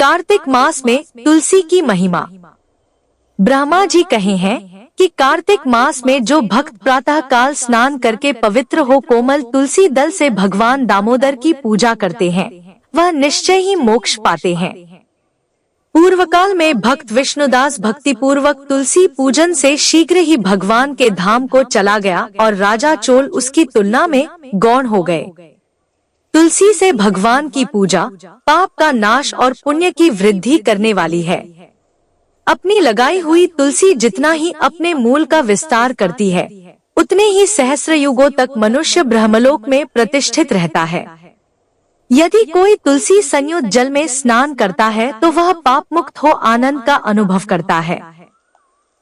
कार्तिक मास में तुलसी की महिमा। ब्रह्मा जी कहे हैं कि कार्तिक मास में जो भक्त प्रातः काल स्नान करके पवित्र हो कोमल तुलसी दल से भगवान दामोदर की पूजा करते हैं, वह निश्चय ही मोक्ष पाते हैं। पूर्व काल में भक्त विष्णुदास भक्ति पूर्वक तुलसी पूजन से शीघ्र ही भगवान के धाम को चला गया और राजा चोल उसकी तुलना में गौण हो गए। तुलसी से भगवान की पूजा पाप का नाश और पुण्य की वृद्धि करने वाली है। अपनी लगाई हुई तुलसी जितना ही अपने मूल का विस्तार करती है, उतने ही सहस्र युगों तक मनुष्य ब्रह्मलोक में प्रतिष्ठित रहता है। यदि कोई तुलसी संयुक्त जल में स्नान करता है तो वह पाप मुक्त हो आनंद का अनुभव करता है।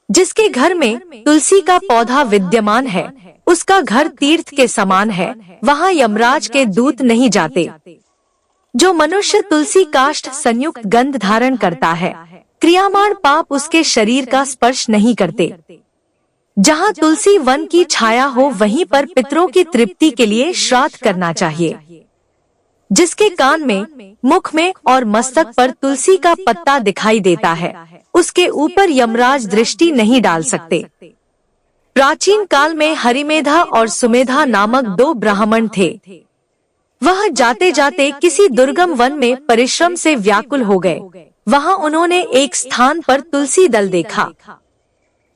जिसके घर में तुलसी का पौधा विद्यमान है, उसका घर तीर्थ के समान है, वहाँ यमराज के दूत नहीं जाते। जो मनुष्य तुलसी काष्ठ संयुक्त गंध धारण करता है, क्रियामान पाप उसके शरीर का स्पर्श नहीं करते। जहाँ तुलसी वन की छाया हो वहीं पर पितरों की तृप्ति के लिए श्राद्ध करना चाहिए। जिसके कान में, मुख में और मस्तक पर तुलसी का पत्ता दिखाई देता है, उसके ऊपर यमराज दृष्टि नहीं डाल सकते। प्राचीन काल में हरिमेधा और सुमेधा नामक दो ब्राह्मण थे। वह जाते जाते किसी दुर्गम वन में परिश्रम से व्याकुल हो गए। वहाँ उन्होंने एक स्थान पर तुलसी दल देखा।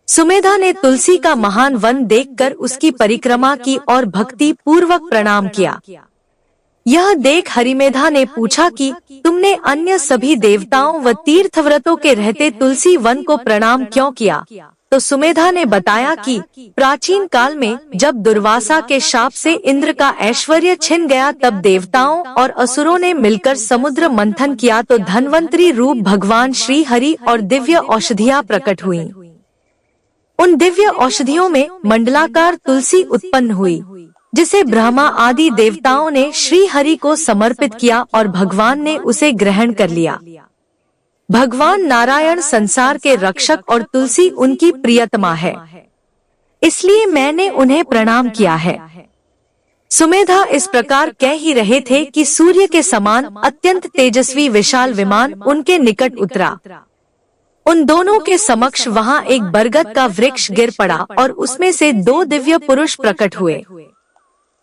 सुमेधा ने तुलसी का महान वन देखकर उसकी परिक्रमा की और भक्ति पूर्वक प्रणाम किया। यह देख हरिमेधा ने पूछा कि तुमने अन्य सभी देवताओं व तीर्थव्रतों के रहते तुलसी वन को प्रणाम क्यों किया? तो सुमेधा ने बताया कि प्राचीन काल में जब दुर्वासा के शाप से इंद्र का ऐश्वर्य छिन गया, तब देवताओं और असुरों ने मिलकर समुद्र मंथन किया तो धन्वंतरी रूप भगवान श्री हरि और दिव्य औषधियाँ प्रकट हुई। उन दिव्य औषधियों में मंडलाकार तुलसी उत्पन्न हुई, जिसे ब्रह्मा आदि देवताओं ने श्री हरि को समर्पित किया और भगवान ने उसे ग्रहण कर लिया। भगवान नारायण संसार के रक्षक और तुलसी उनकी प्रियतमा है, इसलिए मैंने उन्हें प्रणाम किया है। सुमेधा इस प्रकार कह ही रहे थे कि सूर्य के समान अत्यंत तेजस्वी विशाल विमान उनके निकट उतरा। उन दोनों के समक्ष वहाँ एक बरगद का वृक्ष गिर पड़ा और उसमें से दो दिव्य पुरुष प्रकट हुए।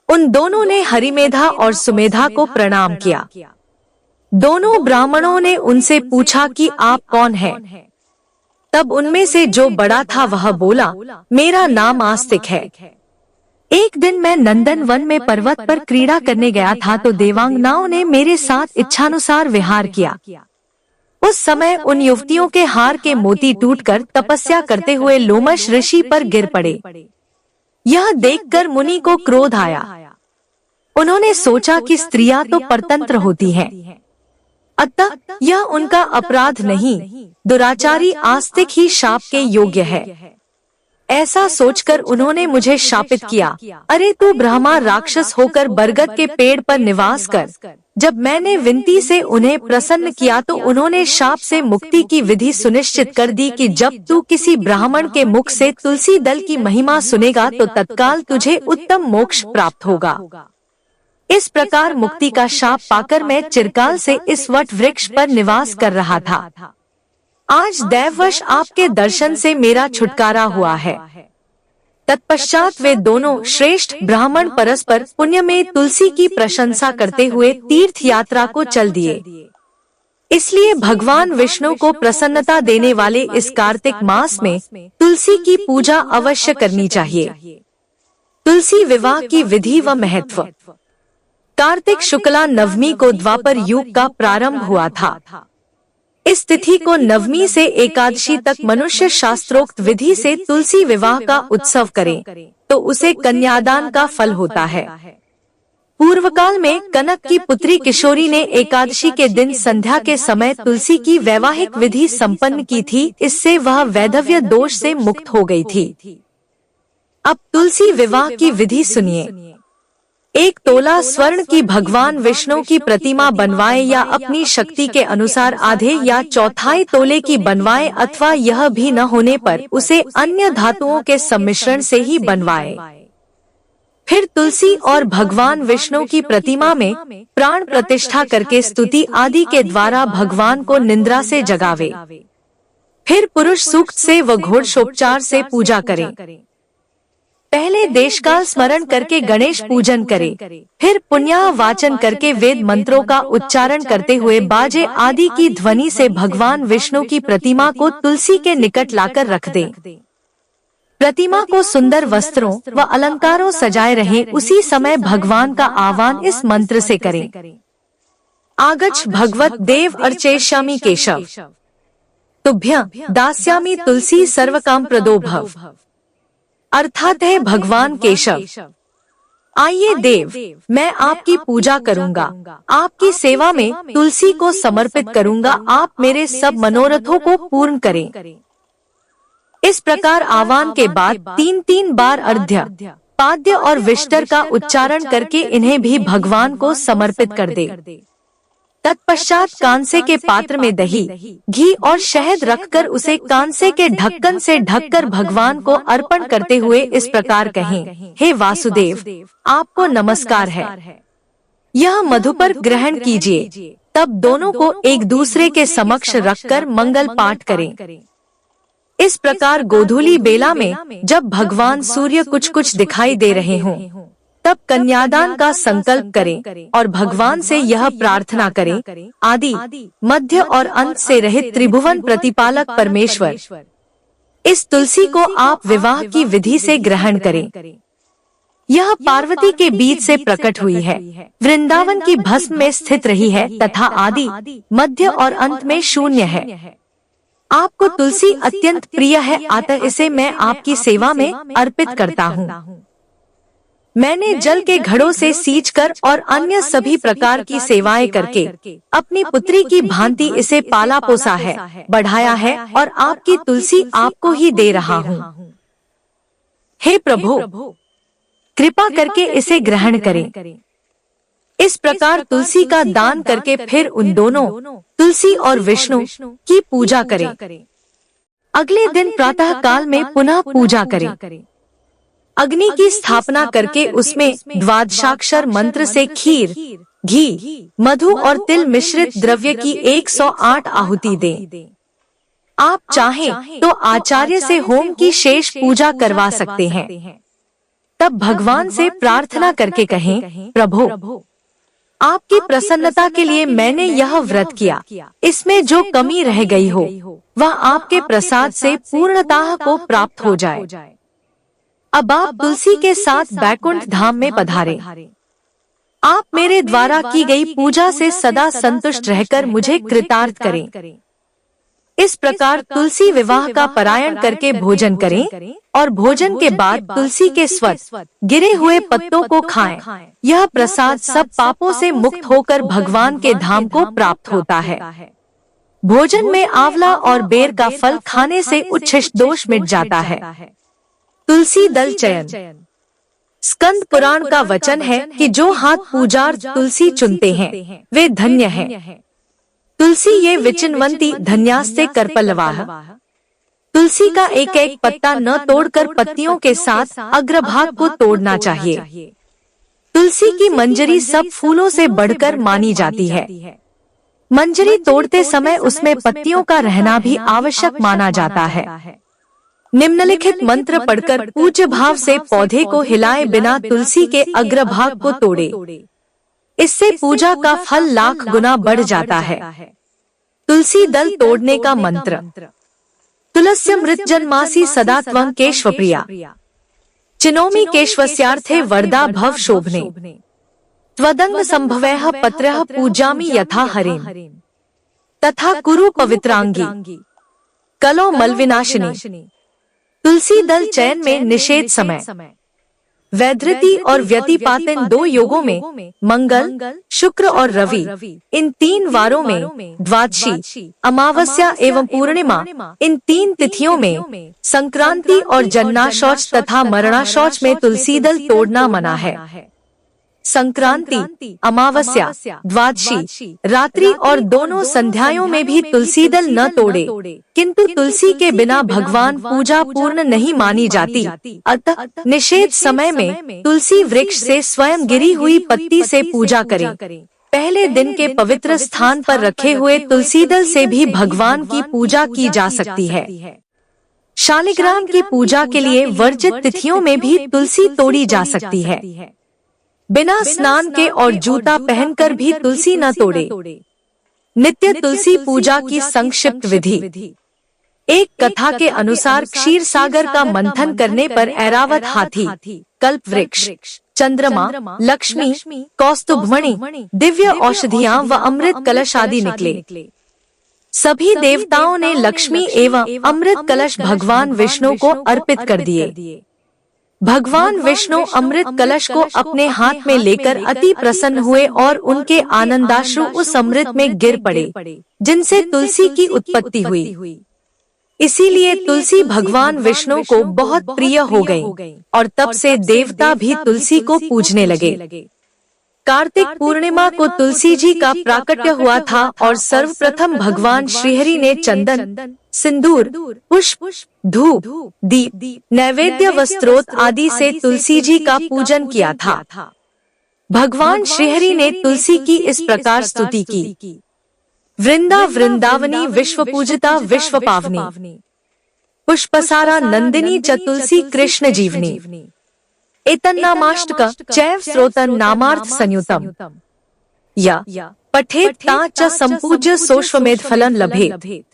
उन दोनों ने हरिमेधा और सुमेधा को प्रणाम किया। दोनों ब्राह्मणों ने उनसे पूछा कि आप कौन हैं? तब उनमें से जो बड़ा था वह बोला, मेरा नाम आस्तिक है। एक दिन मैं नंदन वन में पर्वत पर क्रीड़ा करने गया था तो देवांगनाओं ने मेरे साथ इच्छानुसार विहार किया। उस समय उन युवतियों के हार के मोती टूटकर तपस्या करते हुए लोमश ऋषि पर गिर पड़े। यह देखकर मुनि को क्रोध आया। उन्होंने सोचा कि स्त्रियां तो परतंत्र होती हैं, अतः यह उनका अपराध नहीं, दुराचारी आस्तिक ही शाप के योग्य है। ऐसा सोचकर उन्होंने मुझे शापित किया, अरे तू ब्रह्मा राक्षस होकर बरगद के पेड़ पर निवास कर। जब मैंने विनती से उन्हें प्रसन्न किया तो उन्होंने शाप से मुक्ति की विधि सुनिश्चित कर दी कि जब तू किसी ब्राह्मण के मुख से तुलसी दल की महिमा सुनेगा तो तत्काल तुझे उत्तम मोक्ष प्राप्त होगा। इस प्रकार मुक्ति का शाप पाकर मैं चिरकाल से इस वट वृक्ष पर निवास कर रहा था। आज दैववश आपके दर्शन से मेरा छुटकारा हुआ है। तत्पश्चात वे दोनों श्रेष्ठ ब्राह्मण परस्पर पुण्य में तुलसी की प्रशंसा करते हुए तीर्थ यात्रा को चल दिए। इसलिए भगवान विष्णु को प्रसन्नता देने वाले इस कार्तिक मास में तुलसी की पूजा अवश्य करनी चाहिए। तुलसी विवाह की विधि व महत्व। कार्तिक शुक्ला नवमी को द्वापर युग का प्रारंभ हुआ था। इस तिथि को नवमी से एकादशी तक मनुष्य शास्त्रोक्त विधि से तुलसी विवाह का उत्सव करे तो उसे कन्यादान का फल होता है। पूर्व काल में कनक की पुत्री किशोरी ने एकादशी के दिन संध्या के समय तुलसी की वैवाहिक विधि संपन्न की थी। इससे वह वैधव्य दोष से मुक्त हो गई थी। अब तुलसी विवाह की विधि सुनिए। 1 तोला स्वर्ण की भगवान विष्णु की प्रतिमा बनवाए या अपनी शक्ति के अनुसार आधे या चौथाई तोले की बनवाए, अथवा यह भी न होने पर उसे अन्य धातुओं के सम्मिश्रण से ही बनवाए। फिर तुलसी और भगवान विष्णु की प्रतिमा में प्राण प्रतिष्ठा करके स्तुति आदि के द्वारा भगवान को निद्रा से जगावे। फिर पुरुष सूक्त से व घोषोपचार से पूजा करे। पहले देशकाल स्मरण करके गणेश पूजन करे। फिर पुण्या वाचन करके वेद मंत्रों का उच्चारण करते हुए बाजे आदि की ध्वनि से भगवान विष्णु की प्रतिमा को तुलसी के निकट लाकर रख दे। प्रतिमा को सुंदर वस्त्रों व अलंकारों सजाए रहे। उसी समय भगवान का आह्वान इस मंत्र से करें। आगच्छ भगवत देव अर्चयिष्यामि केशव, तुभ्यं दास्यामि तुलसी सर्वकाम प्रदो भव। अर्थात है भगवान केशव, आइए देव, मैं आपकी पूजा करूंगा, आपकी सेवा में तुलसी को समर्पित करूंगा, आप मेरे सब मनोरथों को पूर्ण करें। इस प्रकार आह्वान के बाद 3 बार अर्घ्य, पाद्य और विष्टर का उच्चारण करके इन्हें भी भगवान को समर्पित कर दे। तत्पश्चात कांसे के पात्र में दही, घी और शहद रखकर उसे कांसे के ढक्कन से ढककर भगवान को अर्पण करते हुए इस प्रकार कहें, हे वासुदेव, आपको नमस्कार है, यह मधुपर ग्रहण कीजिए। तब दोनों को एक दूसरे के समक्ष रखकर मंगल पाठ करें। इस प्रकार गोधूली बेला में जब भगवान सूर्य कुछ दिखाई दे रहे हों, तब कन्यादान का संकल्प करें और भगवान से यह प्रार्थना करें, आदि मध्य और अंत से रहित त्रिभुवन प्रतिपालक परमेश्वर, इस तुलसी को आप विवाह की विधि से ग्रहण करें। यह पार्वती के बीच से प्रकट हुई है, वृंदावन की भस्म में स्थित रही है तथा आदि मध्य और अंत में शून्य है। आपको तुलसी अत्यंत प्रिय है, अतः इसे मैं आपकी सेवा में अर्पित करता हूँ। मैंने जल के घड़ों से सींचकर और अन्य सभी प्रकार की सेवाएं करके अपनी पुत्री की भांति इसे पाला पोसा है, बढ़ाया है और आपकी तुलसी आपको ही दे रहा हूँ। हे प्रभु, कृपा करके इसे ग्रहण करें। इस प्रकार तुलसी का दान करके फिर उन दोनों तुलसी और विष्णु की पूजा करें। अगले दिन प्रातः काल में पुनः पूजा करें। अग्नि की स्थापना करके उसमें द्वादशाक्षर मंत्र से खीर, घी, मधु और तिल मिश्रित द्रव्य की 108 आहुति दें। आप चाहें तो आचार्य से होम की शेष पूजा करवा सकते हैं। तब भगवान से प्रार्थना करके कहें, प्रभु, आपकी प्रसन्नता के लिए मैंने यह व्रत किया, इसमें जो कमी रह गई हो वह आपके प्रसाद से पूर्णतः को प्राप्त हो जाए। अब आप तुलसी के साथ बैकुंठ धाम में पधारें। आप मेरे द्वारा की गई पूजा से सदा संतुष्ट रहकर मुझे कृतार्थ करें। इस प्रकार तुलसी विवाह का पारायण करके भोजन करें और भोजन के बाद तुलसी के स्वतः गिरे हुए पत्तों को खाएं। यह प्रसाद सब पापों से मुक्त होकर भगवान के धाम को प्राप्त होता है। भोजन में आंवला और बेर का फल खाने से उच्छिष्ट दोष मिट जाता है। तुलसी दल चयन। स्कंद पुराण का वचन है कि जो हाथ पूजार्थ तुलसी चुनते हैं वे धन्य हैं। तुलसी ये विचिन्वन्ति धन्यास्ते करपल्लवाः। तुलसी का एक एक पत्ता न तोड़कर पत्तियों के साथ अग्रभाग को तोड़ना चाहिए। तुलसी की मंजरी सब फूलों से बढ़कर मानी जाती है। मंजरी तोड़ते समय उसमें पत्तियों का रहना भी आवश्यक माना जाता है। निम्नलिखित मंत्र पढ़कर पूज्य भाव से पौधे को हिलाए बिना तुलसी के अग्रभाग को तोड़े। इससे पूजा का फल लाख गुना बढ़ जाता है। तुलसी दल तोड़ने का मंत्र। तुलस्यमृतजन्मासि सदा त्वं केशवप्रिया, चिनोमि केशवस्यार्थे वरदा भव शोभने, त्वदंग संभवैः पत्रैः पूजामि यथा हरिं, तथा कुरु पवित्रांगी, कलो मलविनाशिनी। तुलसी दल चयन में निषेध समय। वैधृति और व्यतिपात इन दो योगों में, मंगल, शुक्र और रवि, इन 3 वारों में, द्वादशी, अमावस्या एवं पूर्णिमा, इन 3 तिथियों में, संक्रांति और जन्नाशौच तथा मरणाशौच में तुलसी दल तोड़ना मना है। संक्रांति, अमावस्या, द्वादशी, रात्रि और दोनों संध्याओं में भी तुलसी दल न तोड़े। किंतु तुलसी के बिना भगवान पूजा पूर्ण नहीं मानी जाती। अतः निषेध समय में तुलसी वृक्ष से स्वयं गिरी हुई पत्ती से पूजा करें। पहले दिन के पवित्र स्थान पर रखे हुए तुलसी दल से भी भगवान की पूजा की जा सकती है। शालिग्राम की पूजा के लिए वर्जित तिथियों में भी तुलसी तोड़ी जा सकती है। बिना स्नान के और जूता पहनकर भी तुलसी न तोड़े। नित्य तुलसी पूजा की संक्षिप्त विधि। एक कथा के अनुसार क्षीर सागर का मंथन करने पर ऐरावत हाथी, कल्प वृक्ष, चंद्रमा, लक्ष्मी, कौस्तुभमणि, दिव्य औषधियां व अमृत कलश आदि निकले। सभी देवताओं ने लक्ष्मी एवं अमृत कलश भगवान विष्णु को अर्पित कर दिए। भगवान विष्णु अमृत कलश को अपने हाथ में लेकर अति प्रसन्न हुए और उनके आनंदाश्रु उस अमृत में गिर पड़े, जिनसे तुलसी की उत्पत्ति हुई। इसीलिए तुलसी भगवान विष्णु को बहुत प्रिय हो गई और तब से देवता भी तुलसी को पूजने लगे। कार्तिक पूर्णिमा को तुलसी जी का प्राकट्य हुआ था और सर्वप्रथम भगवान श्रीहरि ने चंदन, सिंदूर, पुष्प, धूप, दीप, नैवेद्य व स्तोत्र आदि से तुलसी जी का पूजन किया था। भगवान श्रीहरि ने तुलसी की इस प्रकार स्तुति की। वृंदा वृंदावनी विश्व पूजिता विश्व पावनी, पुष्पसारा नंदिनी च तुलसी कृष्ण जीवनी। एतन्नामाष्टक चैव स्रोतन नामार्थ संयुतम, या पठेत ता च संपूज्य सोश्वमेध फलन लभेत।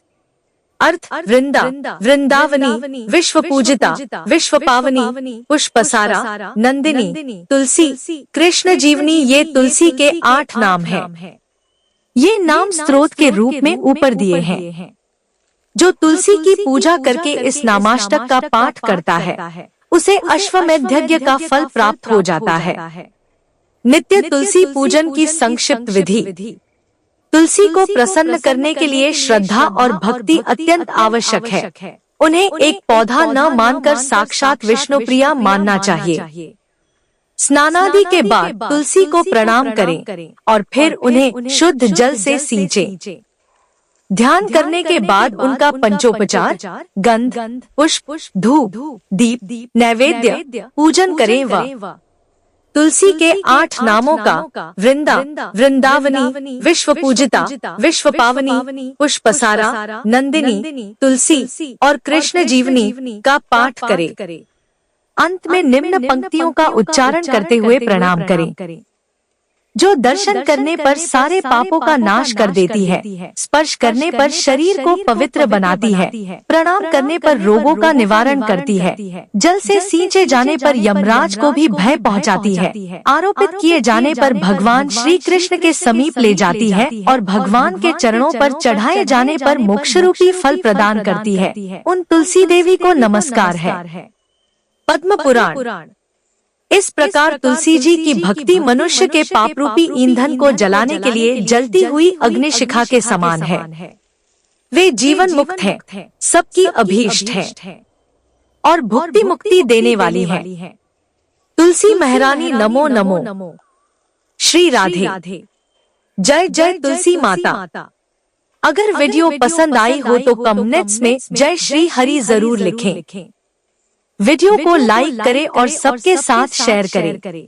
अर्थ वृंदा, वृंदावनी, विश्व पूजिता, विश्व पावनी, पुष्पसारा, नंदिनी, तुलसी, कृष्ण जीवनी, ये तुलसी के 8 नाम हैं। ये नाम स्रोत के रूप में ऊपर दिए हैं। जो तुलसी की पूजा करके इस नामाष्टक का पाठ करता है, उसे अश्वमेध यज्ञ का फल प्राप्त हो जाता है। नित्य तुलसी पूजन की संक्षिप्त विधि। तुलसी को प्रसन्न करने के लिए श्रद्धा और भक्ति अत्यंत आवश्यक है। उन्हें एक पौधा न मानकर साक्षात विष्णुप्रिया मानना चाहिए। स्नानादि के बाद तुलसी को प्रणाम करें और फिर उन्हें शुद्ध जल से सींचें। ध्यान करने के बाद उनका पंचोपचार, गंध, पुष्प, धूप, दीप, नैवेद्य पूजन करें व तुलसी के 8 नामों का वृंदा, वृंदावनी, विश्व पूजिता, विश्व पावनी, पुष्पसारा, नंदिनी, तुलसी और कृष्ण जीवनी का पाठ करें। अंत में निम्न पंक्तियों का उच्चारण करते हुए प्रणाम करें। जो दर्शन करने पर सारे पापों का नाश कर देती है, स्पर्श करने पर शरीर को पवित्र बनाती है, प्रणाम करने पर रोगों का निवारण करती है, जल से सींचे जाने पर यमराज को भी भय पहुंचाती है, आरोपित किए जाने पर भगवान श्री कृष्ण के समीप ले जाती है और भगवान के चरणों पर चढ़ाए जाने पर मोक्ष रूपी फल प्रदान करती है। उन तुलसी देवी को नमस्कार है। पद्म पुराण। इस प्रकार तुलसी जी की भक्ति मनुष्य के पाप रूपी ईंधन को जलाने के लिए जलती हुई अग्निशिखा के समान है। वे जीवन मुक्त है, सबकी अभीष्ट है और भुक्ति मुक्ति देने वाली है। तुलसी महारानी नमो नमो। श्री राधे। जय जय तुलसी माता। अगर वीडियो पसंद आई हो तो कमेंट्स में जय श्री हरि जरूर लिखें। वीडियो को लाइक करें और सबके साथ शेयर करें।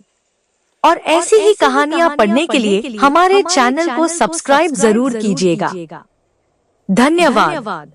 और ऐसी ही कहानियां पढ़ने के लिए हमारे चैनल को सब्सक्राइब जरूर कीजिएगा। धन्यवाद।